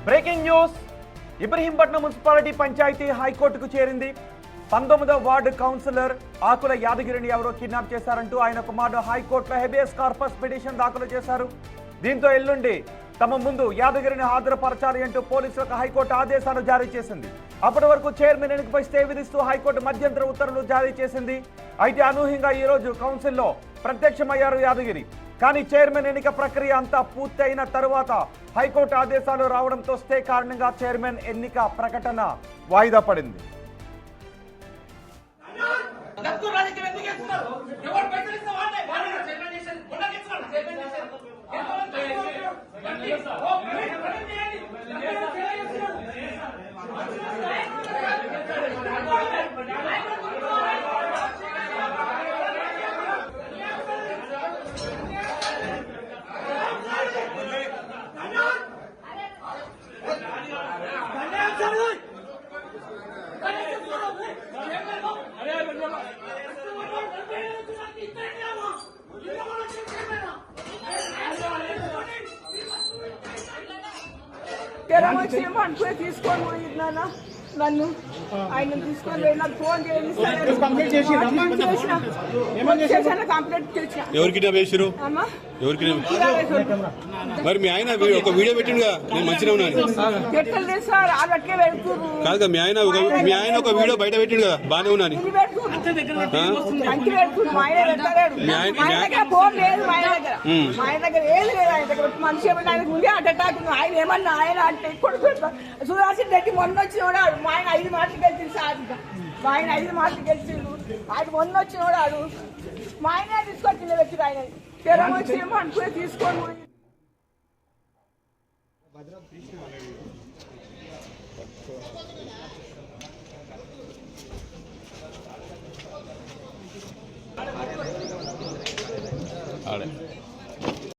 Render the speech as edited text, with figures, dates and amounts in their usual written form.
Breaking news. Ibrahimpatnam municipality panchayat హైకోర్టుకు చేరింది. 19వ ward councillor ఆకుల యాదగిరిని ఎవరో కిడ్నాప్ చేశారంటూ ఆయన కుమారుడు హైకోర్టులో హెబియస్ కార్పస్ పిటిషన్ దాఖలు చేశారు. దీంతో ఎల్లుండి తమ ముందు యాదగిరిని హాజరుపరచాలి అంటూ పోలీసులకు హైకోర్టు ఆదేశాలు జారీ చేసింది. అప్పటి వరకు చైర్మన్ ఎన్నికపై స్టే విధిస్తూ హైకోర్టు మధ్యంతర ఉత్తర్వులు జారీ చేసింది. అయితే అనూహ్యంగా ఈ రోజు కౌన్సిల్లో ప్రత్యక్షమయ్యారు యాదగిరి. కానీ చైర్మన్ ఎన్నిక ప్రక్రియ అంతా పూర్తయిన తరువాత హైకోర్టు ఆదేశాలు రావడంతో స్టే కారణంగా చైర్మన్ ఎన్నిక ప్రకటన వాయిదా పడింది. తీసుకొని పోయినా నన్ను ఆయన తీసుకొని నాకు ఫోన్ చేయండి కంప్లైంట్ చేసిన ఎవరికి వేసారు ఎవరికి మరి మీ ఆయన ఒక వీడియో పెట్టిండుగా నేను మంచిగా ఉన్నాను పెట్టలేదు సార్ అట్లే పెడుతున్నారు కాదుగా మీ ఆయన ఒక వీడియో బయట పెట్టిండు కదా బాగానే ఉన్నాను ఫోన్ లేదు మా ఆయన దగ్గర ఏది లేదు ఆయన దగ్గర మనిషి ఆయనకు ముందే అటాక్ ఆయన ఏమన్నా ఆయన అంటే సుధాసిన్ రెడ్డి మొన్న వచ్చినోడాడు మా ఆయన 5 మాటలు గెలిచింది సార్ మా ఆయన 5 మాటలు గెలిచిండు ఆయన మొన్న వచ్చినోడాడు మా ఆయన తీసుకొచ్చింది వ్యక్తి ఆయన జ్వరం వచ్చేమో అనుకునే తీసుకొని ఆడే